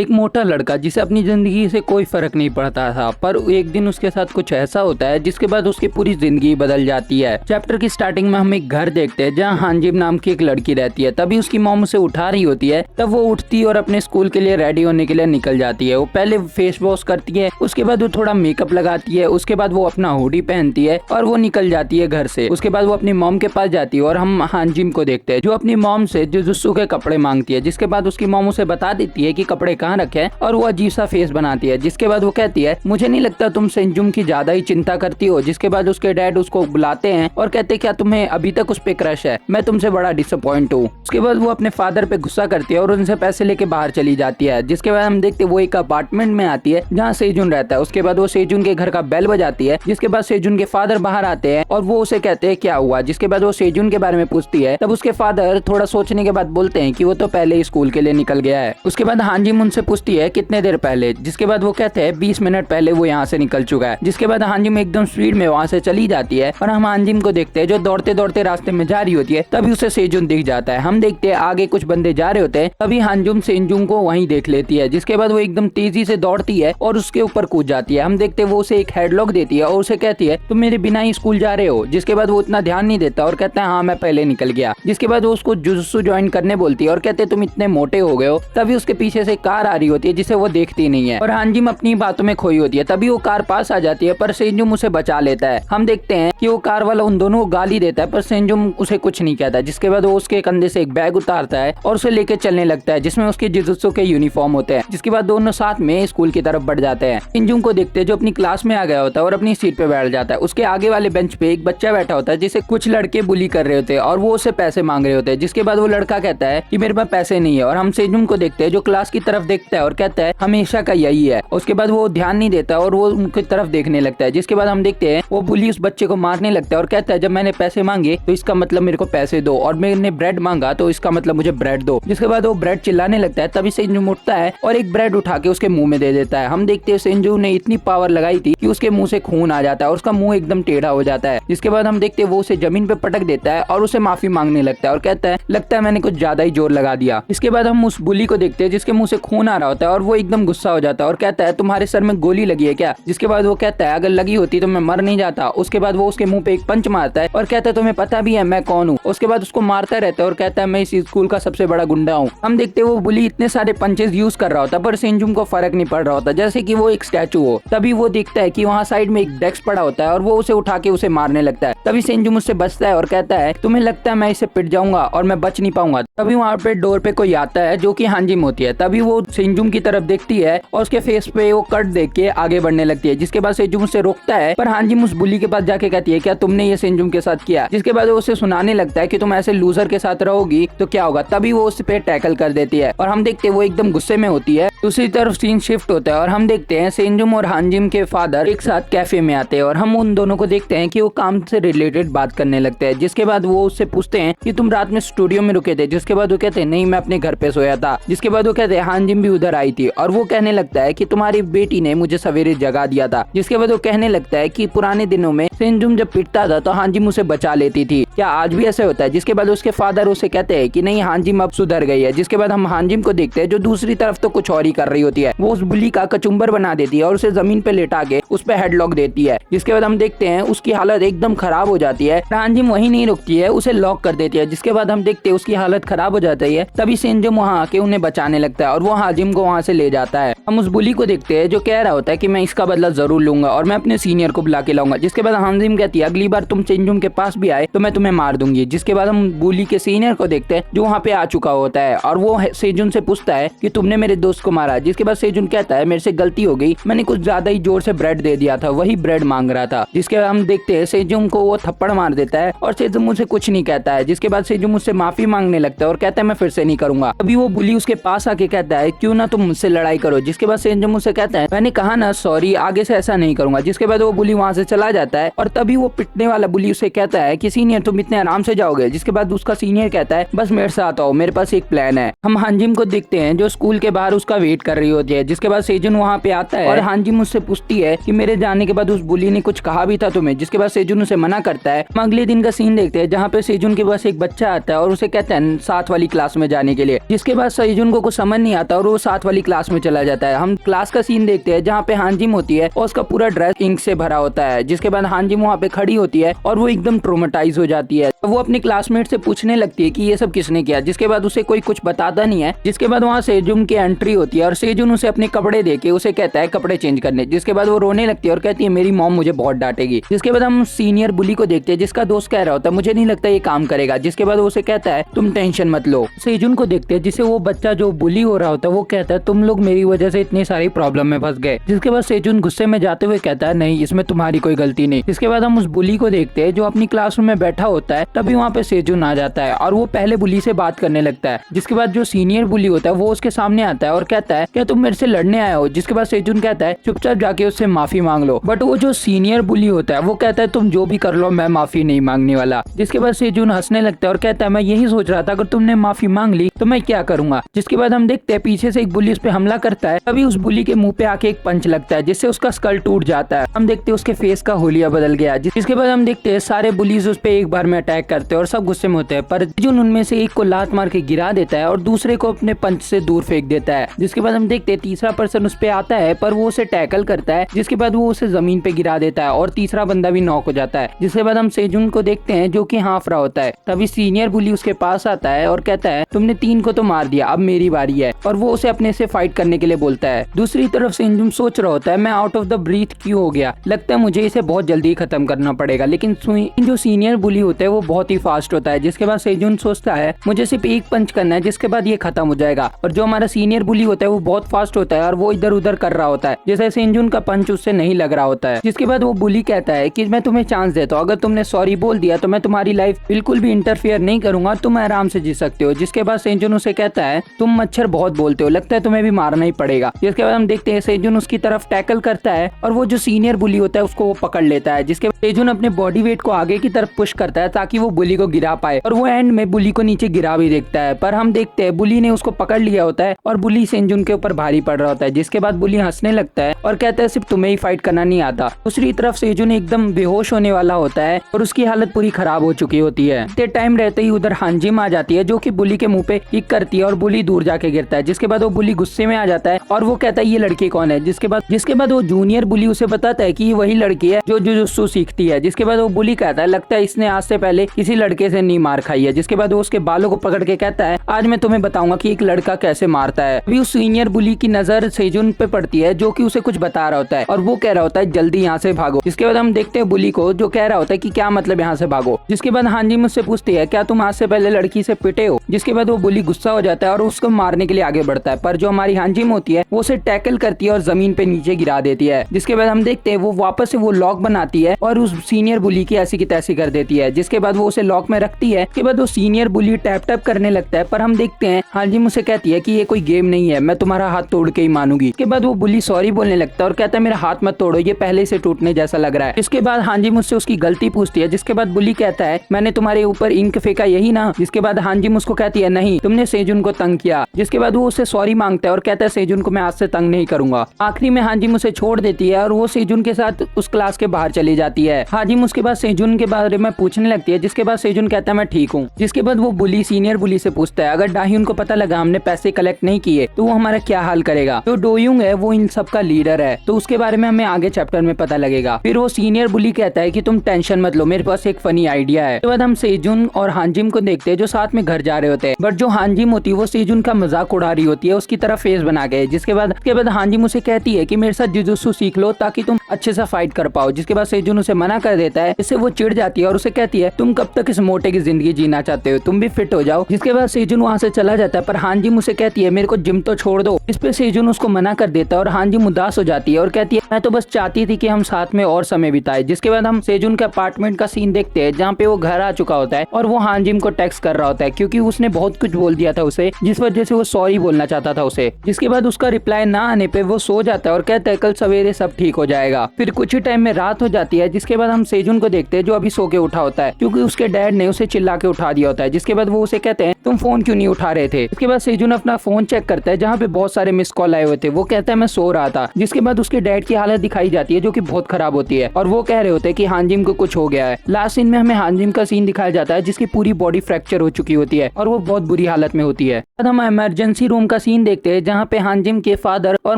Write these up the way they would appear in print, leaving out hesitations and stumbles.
एक मोटा लड़का जिसे अपनी जिंदगी से कोई फर्क नहीं पड़ता था, पर एक दिन उसके साथ कुछ ऐसा होता है जिसके बाद उसकी पूरी जिंदगी बदल जाती है। चैप्टर की स्टार्टिंग में हम एक घर देखते हैं जहाँ हांजिम नाम की एक लड़की रहती है। तभी उसकी मॉम उसे उठा रही होती है, तब वो उठती और अपने स्कूल के लिए रेडी होने के लिए निकल जाती है। वो पहले फेस वॉश करती है, उसके बाद वो थोड़ा मेकअप लगाती है, उसके बाद वो अपना हुडी पहनती है और वो निकल जाती है घर से। उसके बाद वो अपनी मॉम के पास जाती है और हम हांजिम को देखते हैं जो अपनी मॉम से जुजुत्सु के कपड़े मांगती है। जिसके बाद उसकी मॉम उसे बता देती है कि कपड़े कहाँ रखे और वो अजीब सा फेस बनाती है। जिसके बाद वो कहती है मुझे नहीं लगता तुम सेंजुम की ज्यादा ही चिंता करती हो। जिसके बाद उसके डैड उसको बुलाते हैं और कहते क्या तुम्हें अभी तक उस पे क्रश है, मैं तुमसे बड़ा डिसअपॉइंट हूँ। उसके बाद वो अपने फादर पे गुस्सा करती है और उनसे पैसे लेके बाहर चली जाती है। जिसके बाद हम देखते वो एक अपार्टमेंट में आती है जहाँ सेजुन रहता है। उसके बाद वो सेजुन के घर का बेल बजाती है। जिसके बाद सेजुन के फादर बाहर आते हैं और वो उसे कहते हैं क्या हुआ। जिसके बाद वो सेजुन के बारे में पूछती है, तब उसके फादर थोड़ा सोचने के बाद बोलते हैं कि वो तो पहले ही स्कूल के लिए निकल गया है। उसके बाद हांजिम उनसे पूछती है कितने देर पहले। जिसके बाद वो कहते हैं 20 मिनट पहले वो यहाँ से निकल चुका है। जिसके बाद हांजिम एकदम स्पीड में वहाँ से चली जाती है और हम हांजिम को देखते हैं जो दौड़ते दौड़ते रास्ते में जा रही होती है। तभी उसे सेजुन दिख जाता है। हम देखते हैं आगे कुछ बंदे जा रहे होते हैं, तभी हांजुम सेजुन को वहीं देख लेती है। जिसके बाद वो एकदम तेजी से दौड़ती है और उसके ऊपर कूद जाती है। हम देखते हैं वो उसे एक हेडलॉक देती है और उसे कहती है तुम मेरे बिना ही स्कूल जा रहे हो। जिसके बाद वो इतना ध्यान नहीं देता और कहता है हाँ मैं पहले निकल गया। जिसके बाद वो उसको जुजुत्सु ज्वाइन करने बोलती है और कहते तुम इतने मोटे हो गए हो। तभी उसके पीछे से कार आ रही होती है जिसे वो देखती नहीं है और हांजिम अपनी बातों में खोई होती है। तभी वो कार पास आ जाती है पर सेंजुम उसे बचा लेता है। हम देखते हैं कि वो कार वाला उन दोनों को गाली देता है पर सेंजुम उसे कुछ नहीं कहता। जिसके बाद वो उसके कंधे से एक बैग उतारता है और उसे लेके चलने लगता है जिसमें उसके जुजुत्सु के यूनिफॉर्म होते हैं। जिसके बाद दोनों साथ में स्कूल की तरफ बढ़ जाते हैं। सेंजुम को देखते हैं जो अपनी क्लास में आ गया होता है और अपनी सीट पे बैठ जाता है। उसके आगे वाले बेंच पे एक बच्चा बैठा होता है जिसे कुछ लड़के बुली कर रहे होते हैं और वो उसे पैसे मांग रहे होते हैं। जिसके बाद वो लड़का कहता है कि मेरे पास पैसे नहीं है और हम सेंजुम को देखते हैं जो क्लास की तरफ देखता है और कहता है हमेशा का यही है। उसके बाद वो ध्यान नहीं देता और वो उनकी तरफ देखने लगता है। जिसके बाद हम देखते हैं वो बुली उस बच्चे को मारने लगता है और कहता है जब मैंने पैसे मांगे तो इसका मतलब मेरे को पैसे दो और मैंने ब्रेड मांगा तो इसका मतलब मुझे ब्रेड दो। जिसके बाद वो ब्रेड चिल्लाने लगता है। तभी सेंजुम उठता है और एक ब्रेड उठा के उसके मुंह में दे देता है। हम देखते हैं सेंजुम ने इतनी पावर लगाई थी कि उसके मुंह से खून आ जाता है और उसका मुंह एकदम टेढ़ा हो जाता है। जिसके बाद हम देखते हैं वो उसे जमीन पे पटक देता है और उसे माफी मांगने लगता है और कहता है लगता है मैंने कुछ ज्यादा ही जोर लगा दिया। इसके बाद हम उस बुली को देखते हैं जिसके मुंह से खून आ रहा होता है और वो एकदम गुस्सा हो जाता है और कहता है तुम्हारे सर में गोली लगी है क्या। जिसके बाद वो कहता है अगर लगी होती तो मैं मर नहीं जाता। उसके बाद वो उसके मुंह पे एक पंच मारता है और कहता है तुम्हें पता भी है मैं कौन हूँ। उसके बाद उसको मारता रहता है और कहता है मैं इस स्कूल का सबसे बड़ा गुंडा हूँ। हम देखते हैं वो बुली इतने सारे पंचेस यूज कर रहा होता है पर सेंजुम को फर्क नहीं पड़ रहा होता जैसे कि वो एक स्टैचू हो। तभी वो देखता है कि वहाँ साइड में एक डेस्क पड़ा होता है और वो उसे उठा के उसे मारने लगता है। तभी सेंजुम उससे बचता है और कहता है तुम्हें लगता है मैं इसे पिट जाऊंगा और मैं बच नहीं पाऊंगा। तभी वहाँ पे डोर पे कोई आता है जो कि हांजिम होती है। तभी वो सेंजुम की तरफ देखती है और उसके फेस पे वो कट देख के आगे बढ़ने लगती है। जिसके बाद सेंजुम उसे रोकता है पर हांजिम उस बुली के पास जाके कहती है क्या तुमने ये सेंजुम के साथ किया। जिसके बाद वो उसे सुनाने लगता है कि तुम ऐसे लूजर के साथ रहोगी तो क्या होगा। तभी वो उस पे टैकल कर देती है और हम देखते हैं वो एकदम गुस्से में होती है। दूसरी तरफ सीन शिफ्ट होता है और हम देखते हैं सेंजुम और हांजिम के फादर एक साथ कैफे में आते हैं और हम उन दोनों को देखते हैं कि वो काम से रिलेटेड बात करने लगते हैं। जिसके बाद वो उससे पूछते हैं कि तुम रात में स्टूडियो में रुके थे। जिसके बाद वो कहते हैं नहीं मैं अपने घर पे सोया था। जिसके बाद वो कहते हैं हांजिम भी उधर आई थी और वो कहने लगता है कि तुम्हारी बेटी ने मुझे सवेरे जगा दिया था। जिसके बाद वो कहने लगता है कि पुराने दिनों में सेंजुम जब पिटता था तो हांजिम उसे बचा लेती थी, क्या आज भी ऐसे होता है। जिसके बाद उसके फादर उसे कहते हैं कि नहीं हांजिम अब सुधर गई है। जिसके बाद हम हांजिम को देखते हैं जो दूसरी तरफ तो कुछ और ही कर रही होती है। वो उस बुली का कचुम्बर बना देती है और उसे जमीन पे लेटा के उस पे हेडलॉक देती है। जिसके बाद हम देखते हैं उसकी हालत एकदम खराब हो जाती है। हांजिम वहीं नहीं रुकती है, उसे लॉक कर देती है। जिसके बाद हम देखते हैं उसकी हालत खराब हो जाती है। तभी सेंजुम वहाँ आके उन्हें बचाने लगता है और वो हांजिम को वहाँ से ले जाता है। हम उस बुली को देखते हैं जो कह रहा होता है कि मैं इसका बदला जरूर लूंगा और मैं अपने सीनियर को बुला के लाऊंगा। जिसके बाद हांजिम कहती है अगली बार तुम सेंजुम के पास भी आए तो मैं तुम्हें मार दूंगी। जिसके बाद हम बुली के सीनियर को देखते हैं जो वहाँ पे आ चुका होता है और वो सेजुन से पूछता है कि तुमने मेरे दोस्त को मारा। जिसके बाद सेजुन कहता है मेरे से गलती हो गई, मैंने कुछ ज्यादा ही जोर से ब्रेड दे दिया था, वही ब्रेड मांग रहा था। जिसके बाद हम देखते हैं सेजुम को वो थप्पड़ मार देता है और सेजुम मुझसे कुछ नहीं कहता है। जिसके बाद सेजुम मुझसे माफी मांगने लगता है और कहता है मैं फिर से नहीं करूंगा। अभी वो बुली उसके पास आके कहता है क्यों ना तुम मुझसे लड़ाई करो। जिसके बाद सेजुम मुझसे कहता है मैंने कहा ना सॉरी, आगे से ऐसा नहीं करूंगा। जिसके बाद वो बुली वहाँ से चला जाता है और तभी वो पिटने वाला बुली उसे कहता है कि सीनियर तुम इतने आराम से जाओगे। जिसके बाद उसका सीनियर कहता है बस मेरे साथ आओ, मेरे पास एक प्लान है। हम हांजिम को देखते हैं जो स्कूल के बाहर उसका वेट वेट कर रही होती है। जिसके बाद सेजुन वहाँ पे आता है और हांजिम मुझसे पूछती है कि मेरे जाने के बाद उस बुली ने कुछ कहा भी था तुम्हें, जिसके बाद सेजुन उसे मना करता है। हम अगले दिन का सीन देखते हैं जहाँ पे सेजुन के पास एक बच्चा आता है और उसे कहता है 7 वाली क्लास में जाने के लिए। जिसके बाद सेजुन को कुछ समझ नहीं आता और वो 7 वाली क्लास में चला जाता है। हम क्लास का सीन देखते हैं जहाँ पे हांजिम होती है और उसका पूरा ड्रेस इंक से भरा होता है। जिसके बाद हांजिम वहाँ पे खड़ी होती है और वो एकदम ट्रोमेटाइज हो जाती है। वो अपने क्लासमेट से पूछने लगती है कि ये सब किसने किया। जिसके बाद उसे कोई कुछ बताता नहीं है। जिसके बाद वहाँ सेजुन की एंट्री होती है और सेजुन उसे अपने कपड़े देके उसे कहता है कपड़े चेंज करने। जिसके बाद वो रोने लगती है और कहती है मेरी मॉम मुझे बहुत डांटेगी। जिसके बाद हम सीनियर बुली को देखते हैं जिसका दोस्त कह रहा होता है मुझे नहीं लगता ये काम करेगा। जिसके बाद वो उसे कहता है तुम टेंशन मत लो। सेजुन को देखते हैं जिसे वो बच्चा जो बुली हो रहा होता है वो कहता है तुम लोग मेरी वजह से इतनी सारी प्रॉब्लम में फंस गए। जिसके बाद सेजुन गुस्से में जाते हुए कहता है नहीं इसमें तुम्हारी कोई गलती नहीं। जिसके बाद हम उस बुली को देखते हैं जो अपनी क्लासरूम में बैठा होता है। तभी वहाँ पे सेजुन आ जाता है और वो पहले बुली से बात करने लगता है। जिसके बाद जो सीनियर बुली होता है वो उसके सामने आता है और कहता है क्या तुम मेरे से लड़ने आए हो। जिसके बाद सेजुन कहता है चुपचाप जाके उससे माफी मांग लो। बट वो जो सीनियर बुली होता है वो कहता है तुम जो भी कर लो मैं माफी नहीं मांगने वाला। जिसके बाद सेजुन हंसने लगता है और कहता है मैं यही सोच रहा था अगर तुमने माफी मांग ली तो मैं क्या करूंगा। जिसके बाद हम देखते हैं पीछे से एक बुली उस पे हमला करता है। तभी उस बुली के मुंह पे आके एक पंच लगता है जिससे उसका स्कल टूट जाता है। हम देखते हैं उसके फेस का होलिया बदल गया। जिसके बाद हम देखते हैं सारे बुलीज उस पे एक बार में अटैक करते हैं और सब गुस्से में होते हैं। पर सेजुन उनमें से एक को लात मार के गिरा देता है और दूसरे को अपने पंच से दूर फेंक देता है। जिसके बाद हम देखते हैं तीसरा पर्सन उस पे आता है पर वो उसे टैकल करता है। जिसके बाद वो उसे जमीन पे गिरा देता है और तीसरा बंदा भी नॉक हो जाता है। जिसके बाद हम सेजुन को देखते हैं जो कि हाफ रहा होता है। तभी सीनियर बुली उसके पास आता है और कहता है तुमने 3 को तो मार दिया अब मेरी बारी है और वो उसे अपने से फाइट करने के लिए बोलता है। दूसरी तरफ सेजुन सोच रहा होता है मैं आउट ऑफ द ब्रीथ क्यों हो गया, लगता है मुझे इसे बहुत जल्दी खत्म करना पड़ेगा। लेकिन जो सीनियर बुली होता है वो बहुत ही फास्ट होता है। जिसके बाद सेजुन सोचता है मुझे सिर्फ एक पंच करना है जिसके बाद ये खत्म हो जाएगा। और जो हमारा सीनियर बुली होता है वो बहुत फास्ट होता है और वो इधर उधर कर रहा होता है जैसे सेजुन का पंच उससे नहीं लग रहा होता है। जिसके बाद वो बुली कहता है कि मैं तुम्हें चांस देता हूँ, अगर तुमने सॉरी बोल दिया तो मैं तुम्हारी लाइफ बिल्कुल भी इंटरफेयर नहीं करूंगा, तुम आराम से जी सकते हो। जिसके बाद सेजुन उसे कहता है तुम मच्छर बहुत बोलते हो, लगता है तुम्हें भी मारना ही पड़ेगा। जिसके बाद हम देखते हैं सेजुन उसकी तरफ टैकल करता है और वो जो सीनियर बुली होता है उसको वो पकड़ लेता है। जिसके बाद सेजुन अपने बॉडी वेट को आगे की तरफ पुश करता है ताकि वो बुली को गिरा पाए और वो एंड में बुली को नीचे गिरा भी देखता है। पर हम देखते हैं बुली ने उसको पकड़ लिया होता है और बुली सेजुन के ऊपर भारी पड़ रहा होता है। जिसके बाद बुली हंसने लगता है और कहता है सिर्फ तुम्हें ही फाइट करना नहीं आता। दूसरी तरफ सेजुन एकदम बेहोश होने वाला होता है और उसकी हालत पूरी खराब हो चुकी होती है। इतने टाइम रहते ही उधर हांजिम आ जाती है जो कि बुली के मुंह पे किक करती है और बुली दूर जाके गिरता है। जिसके बाद वो बुली गुस्से में आ जाता है और वो कहता है ये लड़की कौन है। जिसके बाद वो जूनियर बुली उसे बताता है कि ये वही लड़की है जो जुजुत्सु सीखती है। जिसके बाद वो बुली कहता है लगता है इसने आज से पहले किसी लड़के से नहीं मार खाई है। जिसके बाद वो उसके बालों को पकड़ के कहता है आज मैं तुम्हें बताऊंगा कि एक लड़का कैसे मारता है। अभी उस सीनियर बुली की नजर सेजुन पे पड़ती है जो कि उसे कुछ बता रहा होता है और वो कह रहा होता है जल्दी यहाँ से भागो। जिसके बाद हम देखते हैं बुली को जो कह रहा होता है कि क्या मतलब यहाँ से भागो। जिसके बाद हांजी मुझसे पूछती है क्या तुम आज से पहले लड़की से पिटे हो। जिसके बाद वो बुली गुस्सा हो जाता है और उसको मारने के लिए आगे बढ़ता है। पर जो हमारी हांजिम होती है वो उसे टैकल करती है और जमीन पे नीचे गिरा देती है। जिसके बाद हम देखते हैं वो वापस से वो लॉक बनाती है और उस सीनियर बुली की ऐसी की तैसी कर देती है। जिसके बाद वो उसे लॉक में रखती है। उसके बाद वो सीनियर बुली टैप टैप करने लगता है। पर हम देखते हैं हांजिम उसे कहती है कि ये कोई गेम नहीं है, मैं तुम्हारा हाथ तोड़ के ही मानूंगी। इसके बाद वो बुली सॉरी बोलने लगता है और कहता है मेरा हाथ मत तोड़ो, ये पहले से टूटने जैसा लग रहा है। इसके बाद हांजिम उससे उसकी गलती पूछती है। जिसके बाद बुली कहता है मैंने तुम्हारे ऊपर इंक फेंका यही ना। जिसके बाद हांजिम उसको कहती है नहीं, तुमने सेजुन को तंग किया। जिसके बाद वो उससे सॉरी मांगता है और कहता है सेजुन को मैं आज से तंग नहीं करूंगा। आखिरी में हांजिम उसे छोड़ देती है और वो सेजुन के साथ उस क्लास के बाहर चली जाती है। हांजिम उसके बाद सेजुन के बारे में पूछने लगती है। जिसके बाद सेजुन कहता है मैं ठीक हूँ। जिसके बाद वो बुली सीनियर बुली से पूछता है अगर डाह्युन को पता लगा हमने पैसे कलेक्ट नहीं किए तो वो हमारा क्या हाल करेगा। जो डोयुंग है वो इन सब का लीडर है तो उसके बारे में हमें आगे चैप्टर में पता लगेगा। फिर वो सीनियर बुली कहता है कि तुम टेंशन मत लो, मेरे पास एक फनी आइडिया है। उसके बाद हम सेजुन और हांजिम को देखते हैं जो साथ में घर जा रहे होते हैं। बट जो हांजिम होती है वो सेजुन का मजाक उड़ा रही होती है उसकी तरफ फेस बना के। जिसके बाद हांजिम उसे कहती है कि मेरे साथ जुजुत्सु सीख लो ताकि तुम अच्छे से फाइट कर पाओ। जिसके बाद सेजुन उसे मना कर देता है। इससे वो चिढ़ जाती है और उसे कहती है तुम कब तक इस मोटे की जिंदगी जीना चाहते हो, तुम भी फिट हो जाओ। जिसके बाद सेजुन वहाँ से चला जाता है। पर हांजिम उसे कहती है मेरे को जिम तो छोड़ दो। इस पे सेजुन उसको मना कर देता है और हांजिम उदास हो जाती है और कहती है मैं तो बस चाहती थी कि हम साथ में और समय बिताए। जिसके बाद हम सेजुन के अपार्टमेंट का सीन देखते हैं जहाँ पे वो घर आ चुका होता है और वो हांजिम को टेक्स्ट कर रहा होता है क्योंकि उसने बहुत कुछ बोल दिया था उसे जिस वजह से वो सॉरी बोलना चाहता था उसे। जिसके बाद उसका रिप्लाई ना आने पे वो सो जाता है और कहता है कल सवेरे सब ठीक हो जाएगा। फिर कुछ ही टाइम में रात हो जाती है। जिसके बाद हम सेजुन को देखते हैं जो अभी सो के उठा होता है क्योंकि उसके डैड ने उसे चिल्ला के उठा दिया होता है, जिसके बाद वो उसे कहते हैं तुम फोन क्यों नहीं उठा रहे थे। इसके बाद सेजुन अपना फोन चेक करता है जहाँ पे बहुत सारे मिस कॉल आए हुए थे। वो कहता है मैं सो रहा था। जिसके बाद उसके डैड की हालत दिखाई जाती है जो कि बहुत खराब होती है और वो कह रहे होते हैं कि हांजिम को कुछ हो गया है। लास्ट सीन में हमें हांजिम का सीन दिखाया जाता है जिसकी पूरी बॉडी फ्रैक्चर हो चुकी होती है और वो बहुत बुरी हालत में होती है। बाद हम इमरजेंसी रूम का सीन देखते हैं जहाँ पे हांजिम के फादर और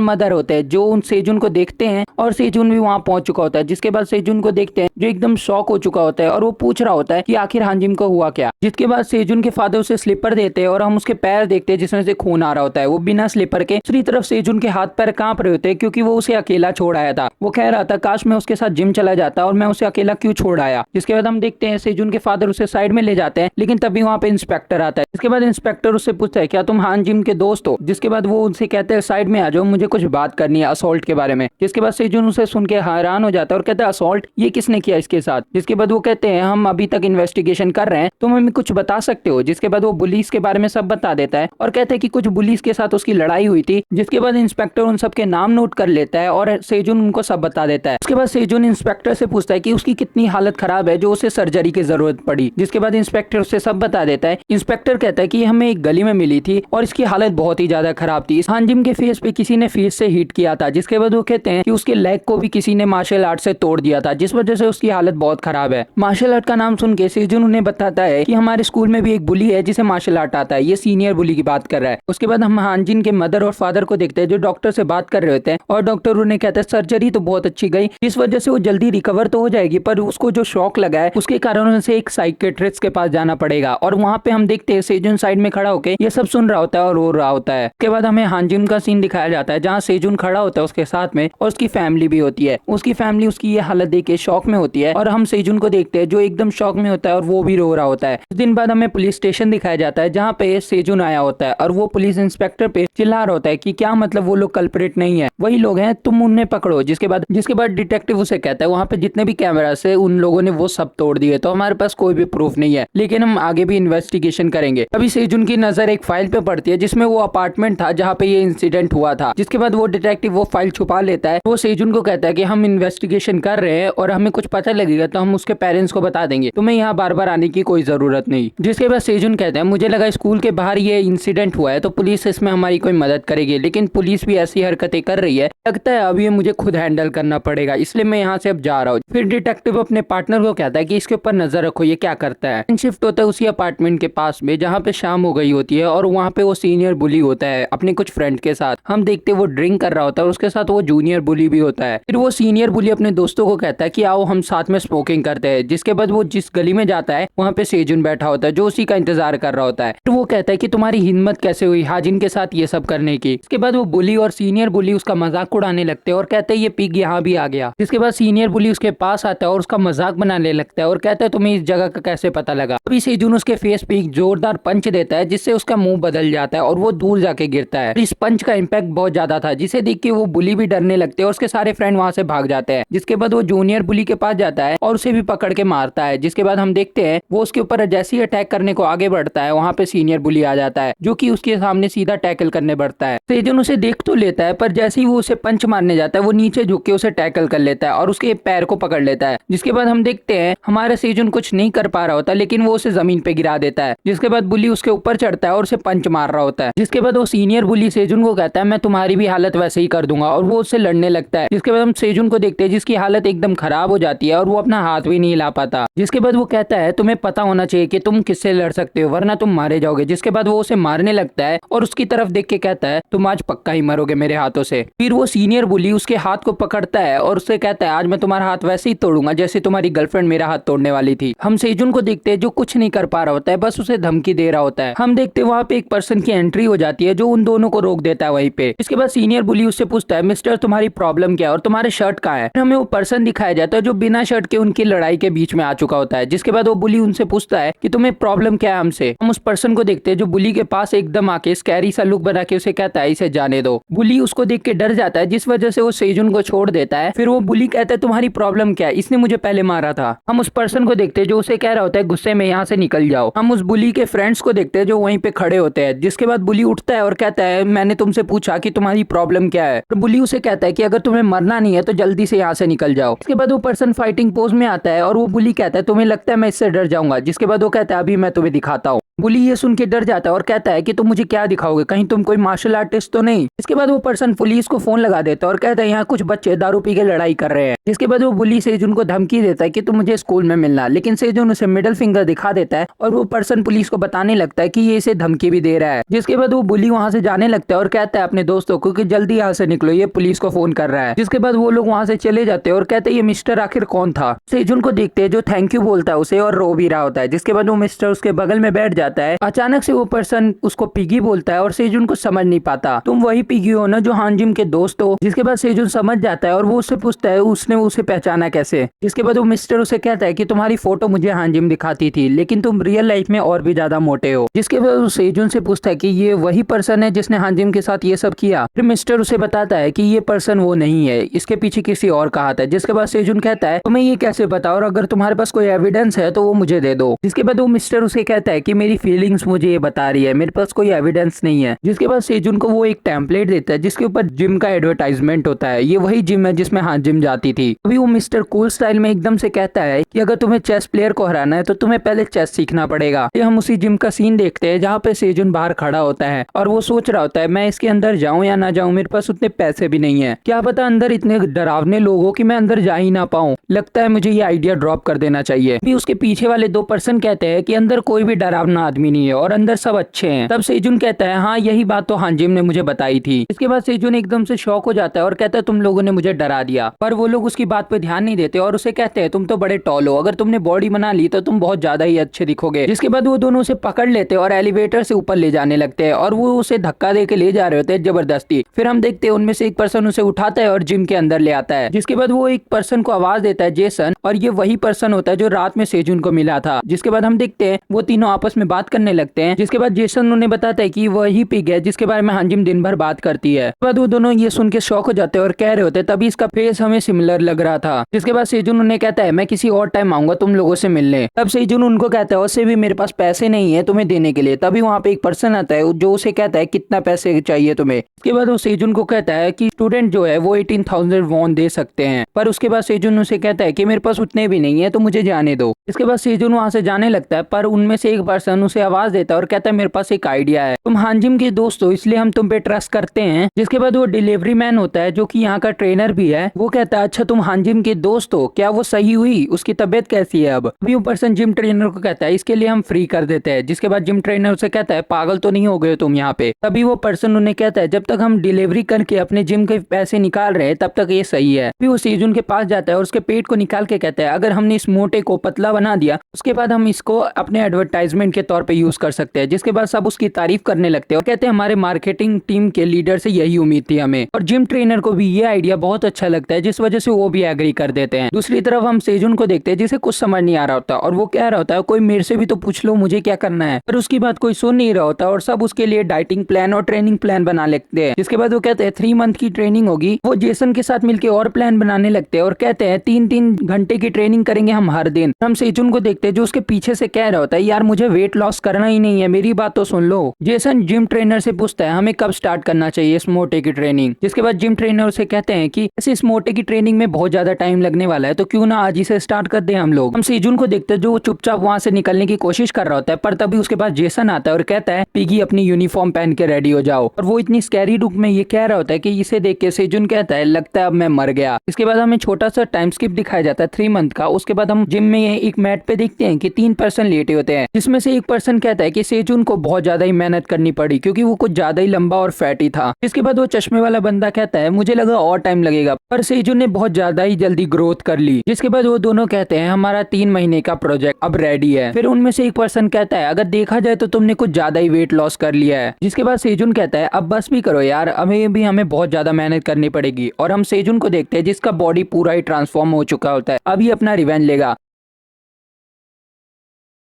मदर होते हैं जो उन सेजुन को देखते हैं और सेजुन भी वहाँ पहुंच चुका होता है। जिसके बाद सेजुन को देखते हैं जो एकदम शॉक हो चुका होता है और वो पूछ रहा होता है कि आखिर हांजिम को हुआ क्या। जिसके बाद सेजुन के फादर उसे स्लीपर देते हैं और हम उसके पैर देखते हैं जिसमें से खून आ रहा होता है। वो बिना स्लीपर के दूसरी तरफ सेजुन के हाथ पैर कांप रहे होते हैं क्योंकि वो उसे अकेला छोड़ आया था। वो कह रहा था काश मैं उसके साथ जिम चला जाता और मैं उसे अकेला क्यों छोड़ आया। जिसके बाद हम देखते हैं सेजुन के फादर उसे साइड में ले जाते हैं लेकिन तभी वहाँ पे इंस्पेक्टर आता है। इसके बाद इंस्पेक्टर उससे पूछता है क्या तुम हांजिम के दोस्त हो। जिसके बाद वो उनसे कहते हैं साइड में आ जाओ, मुझे कुछ बात करनी है असॉल्ट के बारे में। जिसके बाद सेजुन उसे सुन के हैरान हो जाता है और कहता है असॉल्ट, ये किसने किया इसके साथ। जिसके बाद वो कहते हैं हम अभी तक इन्वेस्टिगेशन कर रहे हैं, तुम हमें कुछ बता सकते हो। जिसके बाद वो पुलिस के बारे में सब बता देता है और कहते हैं कि कुछ पुलिस के साथ उसकी लड़ाई हुई थी। जिसके बाद इंस्पेक्टर उन सबके नाम नोट कर लेता है और सेजुन उनको सब बता देता है। उसके बाद सेजुन इंस्पेक्टर से पूछता है कि उसकी कितनी हालत खराब है जो उसे सर्जरी की जरूरत पड़ी। जिसके बाद इंस्पेक्टर उसे सब बता देता है। इंस्पेक्टर कहता है कि हमें एक गली में मिली थी और इसकी हालत बहुत ही ज्यादा खराब थी। हांजिम के फेस पे किसी ने फेस से हिट किया था। जिसके बाद वो कहते हैं कि उसके लेग को भी किसी ने मार्शल आर्ट से तोड़ दिया था जिस वजह से उसकी हालत बहुत खराब है। मार्शल आर्ट का नाम सुन के सेजुन उन्हें बताता है कि हमारे स्कूल में भी एक बुली है जिसे मार्शल आर्ट आता है। ये सीनियर बुली की बात कर रहा है। उसके बाद हम हांजिन के मदर और फादर को देखते हैं जो डॉक्टर से बात कर रहे होते हैं और डॉक्टर उन्हें कहता है सर्जरी तो बहुत अच्छी गई, इस वजह से वो जल्दी रिकवर तो हो जाएगी, पर उसको जो शॉक लगा है उसके कारण उसे एक साइकेट्रिस्ट के पास जाना पड़ेगा। और वहाँ पे हम देखते हैं सेजुन साइड में खड़ा होकर ये सब सुन रहा होता है और रो रहा होता है। उसके बाद हमें हांजिन का सीन दिखाया जाता है जहाँ सेजुन खड़ा होता है उसके साथ में और उसकी फैमिली भी होती है। उसकी फैमिली उसकी ये हालत देख के शॉक में होती है और हम सेजुन को देखते हैं जो एकदम शॉक में होता है और वो भी रो रहा होता है। कुछ दिन बाद हमें पुलिस स्टेशन दिखाया जाता है जहाँ पे सेजुन आया होता है और वो पुलिस इंस्पेक्टर पे चिल्ला रहा होता है कि क्या मतलब वो लोग कल्प्रिट नहीं है, वही लोग हैं, तुम उन्हें पकड़ो। जिसके बाद डिटेक्टिव उसे कहता है वहाँ पे जितने भी कैमरा से उन लोगों ने वो सब तोड़ दिए तो हमारे पास कोई भी प्रूफ नहीं है, लेकिन हम आगे भी इन्वेस्टिगेशन करेंगे। अभी सेजुन की नजर एक फाइल पे पड़ती है जिसमें वो अपार्टमेंट था जहाँ पे ये इंसिडेंट हुआ था। जिसके बाद वो डिटेक्टिव वो फाइल छुपा लेता है। वो सेजुन को कहता है कि हम इन्वेस्टिगेशन कर रहे हैं और हमें कुछ पता लगेगा तो हम उसके पेरेंट्स को बता देंगे, तुम्हें यहाँ बार बार आने की कोई जरूरत नहीं। जिसके बाद सेजुन कहता है मुझे लगा स्कूल के बाहर ये इंसिडेंट हुआ है तो पुलिस इसमें हमारी कोई मदद करेगी, लेकिन पुलिस भी ऐसी हरकतें कर रही है, लगता है अब ये मुझे खुद हैंडल करना पड़ेगा, इसलिए मैं यहाँ से अब जा रहा हूँ। फिर डिटेक्टिव अपने पार्टनर को कहता है कि इसके ऊपर नजर रखो ये क्या करता है। शिफ्ट होता है उसी अपार्टमेंट के पास में जहाँ पे शाम हो गई होती है और वहाँ पे वो सीनियर बुली होता है अपने कुछ फ्रेंड के साथ। हम देखते वो ड्रिंक कर रहा होता है और उसके साथ वो जूनियर बुली भी होता है। फिर वो सीनियर बुली अपने दोस्तों को कहता है कि आओ हम साथ में स्मोकिंग करते हैं। जिसके बाद वो जिस गली में जाता है वहाँ पे सेजुन बैठा होता है जो उसी का इंतजार कर रहा होता है। फिर वो कहता है कि तुम्हारी हिम्मत कैसे हुई हाजिन के साथ ये सब करने की। इसके बाद वो बुली और सीनियर बुली उसका मजाक उड़ाने लगते हैं और कहते हैं ये पिग यहाँ भी आ गया। जिसके बाद सीनियर बुली उसके पास आता है और उसका मजाक बनाने लगता है और कहता है तुम्हें इस जगह का कैसे पता लगा। अभी सेजुन उसके फेस पे एक जोरदार पंच देता है जिससे उसका मुंह बदल जाता है और वो दूर जाके गिरता है। इस पंच का इम्पैक्ट बहुत ज्यादा था जिसे देख के वो बुली भी डरने लगते हैं और उसके सारे फ्रेंड वहां से भाग जाते हैं। जिसके बाद वो जूनियर बुली के पास जाता है और उसे भी पकड़ के मारता है। जिसके बाद हम देखते हैं वो उसके ऊपर जैसे ही अटैक करने को आगे बढ़ता है वहाँ पे सीनियर बुली आ जाता है जो कि उसके सामने सीधा टैकल करने बढ़ता है। सेजुन उसे देख तो लेता है पर जैसे ही वो उसे पंच मारने जाता है वो नीचे झुक के उसे टैकल कर लेता है और उसके पैर को पकड़ लेता है। जिसके बाद हम देखते हैं हमारा सेजुन कुछ नहीं कर पा रहा होता लेकिन वो उसे जमीन पे गिरा देता है। जिसके बाद बुली उसके ऊपर चढ़ता है और उसे पंच मार रहा होता है। जिसके बाद वो सीनियर बुली सेजुन को कहता है मैं तुम्हारी भी हालत वैसे ही कर दूंगा और वो उससे लड़ने लगता है। जिसके बाद हम सेजुन को देखते हैं जिसकी हालत एकदम खराब हो जाती है और वो अपना हाथ भी नहीं हिला पाता। जिसके बाद वो कहता है तुम्हें पता होना चाहिए कि तुम किससे लड़ सकते हो वरना तुम मारे जाओगे। जिसके बाद वो उसे मारने लगता है और उसकी तरफ देख के कहता है तुम आज पक्का ही मरोगे मेरे हाथों से। फिर वो सीनियर बुली उसके हाथ को पकड़ता है और उससे कहता है आज मैं तुम्हारा हाथ वैसे ही तोड़ूंगा जैसे तुम्हारी गर्लफ्रेंड मेरा हाथ तोड़ने वाली थी। हम सेजुन को देखते हैं जो कुछ नहीं कर पा रहा होता है, बस उसे धमकी दे रहा होता है। हम देखते हैं वहाँ पे एक पर्सन की एंट्री हो जाती है जो उन दोनों को रोक देता है वहीं पे। इसके बाद सीनियर बुली उससे पूछता है मिस्टर तुम्हारी प्रॉब्लम क्या है और तुम्हारे शर्ट कहाँ है। हमें वो पर्सन दिखाया जाता है जो बिना शर्ट के उनकी लड़ाई के बीच में आ चुका होता है। जिसके बाद वो बुली उनसे पूछता है कि तुम्हें प्रॉब्लम क्या है हमसे। हम उस पर्सन को देखते हैं जो बुली के पास एकदम आके स्कैरी सा लुक बना के उसे कहता है इसे जाने दो। बुली उसको देख के डर जाता है जिस वजह से वो सेजुन को छोड़ देता है। फिर वो बुली कहता है तुम्हारी प्रॉब्लम क्या है, इसने मुझे पहले मारा था। हम उस पर्सन को देखते हैं जो उसे कह रहा होता है गुस्से में यहाँ से निकल जाओ। हम उस बुली के फ्रेंड्स को देखते हैं जो वहीं पे खड़े होते हैं। जिसके बाद बुली उठता है और कहता है मैंने तुमसे पूछा कि तुम्हारी प्रॉब्लम क्या है। तो बुली उसे कहता है कि अगर तुम्हें मरना नहीं है तो जल्दी से यहाँ से निकल जाओ। इसके बाद वो पर्सन फाइटिंग पोज में आता है और वो बुली कहता है तुम्हें लगता है मैं इससे डर जाऊंगा। जिसके बाद वो कहता है अभी मैं तुम्हें दिखाता हूँ। बुली ये सुन के डर जाता है और कहता है कि तुम मुझे क्या दिखाओगे, कहीं तुम कोई मार्शल आर्टिस्ट तो नहीं। इसके बाद वो पर्सन पुलिस को फोन लगा देता है और कहता है यहाँ कुछ बच्चे दारू पी के लड़ाई कर रहे हैं। जिसके बाद वो बुली सेजुन को धमकी देता है कि तुम मुझे स्कूल में मिलना, लेकिन सेजुन उसे मिडिल फिंगर दिखा देता है और वो पर्सन पुलिस को बताने लगता है कि ये इसे धमकी भी दे रहा है। जिसके बाद वो बुली वहां से जाने लगता है और कहता है अपने दोस्तों को कि जल्दी यहाँ से निकलो, ये पुलिस को फोन कर रहा है। जिसके बाद वो लोग वहां से चले जाते हैं और कहते हैं ये मिस्टर आखिर कौन था। सेजुन को देखते हैं जो थैंक यू बोलता है उसे और रो भी रहा होता है। जिसके बाद वो मिस्टर उसके बगल में बैठ जाता है। अचानक से वो पर्सन उसको पिगी बोलता है और सेजुन को समझ नहीं पाता, तुम वही पिगी हो ना जो हानजिम के दोस्त हो। जिसके बाद सेजुन समझ जाता है और वो उससे पूछता है उसने उसे पहचाना कैसे। जिसके बाद वो मिस्टर उसे कहता है कि तुम्हारी फोटो मुझे हानजिम दिखाती थी, लेकिन तुम रियल लाइफ में और भी ज्यादा मोटे हो। जिसके बाद वो सेजुन से पूछता है कि ये वही पर्सन है जिसने हानजिम के साथ ये सब किया। फिर मिस्टर उसे बताता है कि ये पर्सन वो नहीं है, इसके पीछे किसी और का हाथ है। जिसके बाद सेजुन कहता है तुम्हें ये कैसे पता, और अगर तुम्हारे पास कोई एविडेंस है तो वो मुझे दे दो। जिसके बाद वो मिस्टर उसे कहता है कि मेरी फीलिंग्स मुझे ये बता रही है, मेरे पास कोई एविडेंस नहीं है। जिसके बाद सेजुन को वो एक टेम्पलेट देता है जिसके ऊपर जिम का एडवर्टाइजमेंट होता है। ये वही जिम है जिसमें हानजिम जाती थी। अभी वो मिस्टर कूल स्टाइल में एकदम से कहता है कि अगर तुम्हें चेस प्लेयर को हराना है तो तुम्हें पहले चेस सीखना पड़ेगा। ये हम उसी जिम का सीन देखते हैं जहाँ पे सेजुन बाहर खड़ा होता है और वो सोच रहा होता है मैं इसके अंदर जाऊं या ना जाऊं, मेरे पास उतने पैसे भी नहीं है, क्या पता अंदर इतने डरावने लोग हो कि मैं अंदर जा ही ना पाऊं, लगता है मुझे ये आइडिया ड्रॉप कर देना चाहिए। भी उसके पीछे वाले दो पर्सन कहते हैं कि अंदर कोई भी डरावना आदमी नहीं है और अंदर सब अच्छे हैं। तब सेजुन कहता है हाँ यही बात तो हानजिम ने मुझे बताई थी। इसके बाद सेजुन एकदम से शॉक हो जाता है और कहता है तुम लोगों ने मुझे डरा दिया। पर वो लोग उसकी बात पे ध्यान नहीं देते और उसे कहते हैं तुम तो बड़े टॉल हो, अगर तुमने बॉडी बना ली तो तुम बहुत ज्यादा ही अच्छे दिखोगे। जिसके बाद वो दोनों उसे पकड़ लेते और एलिवेटर से ऊपर ले जाने लगते हैं और वो उसे धक्का दे के ले जा रहे होते हैं जबरदस्ती। फिर हम देखते हैं उनमें से एक पर्सन उसे उठाता है और जिम के अंदर ले आता है। जिसके बाद वो एक पर्सन को आवाज देता है जेसन, और ये वही पर्सन होता है जो रात में सेजुन को मिला था। जिसके बाद हम देखते हैं वो तीनों आपस में बात करने लगते हैं। जिसके बाद जेसन उन्हें बताता है कि वही पिग है जिसके बारे में हानजिम दिन भर बात करती है। उसके बाद वो दोनों ये सुन के शॉक हो जाते हैं और कह रहे होते हैं तभी इसका फेस हमें सिमिलर लग रहा था। जिसके बाद सेजुन उन्हें कहता है मैं किसी और टाइम आऊंगा तुम लोगों से मिलने। तब सेजुन उनको कहता है उससे भी मेरे पास पैसे नहीं है तुम्हें देने के लिए। तभी वहाँ पे एक पर्सन आता है जो उसे कहता है कितना पैसे चाहिए तुम्हें। उसके बाद वो सेजुन को कहता है कि स्टूडेंट जो है वो 18,000 वॉन दे सकते हैं। पर उसके बाद सेजुन उसे कहता है कि मेरे पास उतने भी नहीं है तो मुझे जाने दो। इसके बाद सेजुन वहाँ से जाने लगता है, पर उनमें से एक पर्सन उसे आवाज देता है और कहता है मेरे पास एक आइडिया है, तुम हानजिम के दोस्त हो इसलिए हम तुम पे ट्रस्ट करते हैं। जिसके बाद वो डिलीवरी मैन होता है जो कि यहाँ का ट्रेनर भी है, वो कहता है अच्छा तुम हानजिम के दोस्त हो, क्या वो सही हुई, उसकी तबीयत कैसी है अब। अभी वो पर्सन जिम ट्रेनर को कहता है इसके लिए हम फ्री कर देते हैं। जिसके बाद जिम ट्रेनर उसे कहता है पागल तो नहीं हो गए तुम यहाँ पे। तभी वो पर्सन उन्हें कहता है जब तक हम डिलीवरी करके अपने जिम के पैसे निकाल रहे हैं तब तक ये सही है। फिर वो सेजुन के पास जाता है और उसके पेट को निकाल के कहता है अगर हमने इस मोटे को पतला बना दिया उसके बाद हम इसको अपने एडवर्टाइजमेंट के तौर पे यूज कर सकते हैं। जिसके बाद सब उसकी तारीफ करने लगते हैं और कहते हैं हमारे मार्केटिंग टीम के लीडर से यही उम्मीद थी हमें। और जिम ट्रेनर को भी ये आइडिया बहुत अच्छा लगता है जिस वजह से वो भी एग्री कर देते हैं। दूसरी तरफ हम सेजुन को देखते हैं जिसे कुछ समझ नहीं आ रहा होता और वो कह रहा होता है कोई मेरे से भी तो पूछ लो मुझे क्या करना है। पर उसकी बात कोई सुन नहीं रहा होता और सब उसके लिए डाइटिंग प्लान और ट्रेनिंग प्लान बना लेते हैं। जिसके बाद वो कहते हैं 3 मंथ की ट्रेनिंग होगी। वो जेसन के साथ मिलकर और प्लान बनाने लगते हैं और कहते हैं 3-3 घंटे की ट्रेनिंग करेंगे हम हर दिन। हम सेजुन को देखते हैं जो उसके पीछे से कह रहा होता है यार मुझे वेट लॉस करना ही नहीं है, मेरी बात तो सुन लो। जेसन जिम ट्रेनर से पूछता है हमें कब स्टार्ट करना चाहिए इस मोटे की ट्रेनिंग। जिसके बाद जिम ट्रेनर उसे कहते हैं कि इस मोटे की ट्रेनिंग में बहुत ज्यादा टाइम लगने वाला है तो क्यों ना आज ही से स्टार्ट कर दे हम लोग। हम सेजुन को देखते हैं जो चुपचाप वहां से निकलने की कोशिश कर रहा होता है, पर तभी उसके पास जेसन आता है और कहता है पिगी अपनी यूनिफॉर्म पहन के रेडी हो जाओ। और वो इतनी स्कैरी लुक में ये कह रहा होता है कि इसे देख के सेजुन कहता है लगता है अब मैं मर गया। इसके बाद हमें छोटा सा टाइम स्किप दिखाया जाता है 3 मंथ का। उसके बाद हम जिम में एक मैट पे देखते हैं कि 3 पर्सन लेटे होते हैं, जिसमें से एक पर्सन कहता है कि सेजुन को बहुत ज्यादा ही मेहनत करनी पड़ी क्योंकि वो कुछ ज्यादा ही लंबा और फैटी था। इसके बाद वो चश्मे वाला बंदा कहता है मुझे लगा और टाइम लगेगा, पर सेजुन ने बहुत ज्यादा ही जल्दी ग्रोथ कर ली। जिसके बाद वो दोनों कहते हैं हमारा 3 महीने का प्रोजेक्ट अब रेडी है। फिर उनमें से एक पर्सन कहता है अगर देखा जाए तो तुमने कुछ ज्यादा ही वेट लॉस कर लिया है। जिसके बाद सेजुन कहता है अब बस भी करो यार, अभी भी हमें बहुत ज्यादा मेहनत करनी पड़ेगी। और हम सेजुन को देखते हैं जिसका बॉडी पूरा ही ट्रांसफॉर्म हो चुका होता है, अभी अपना रिवेंज लेगा।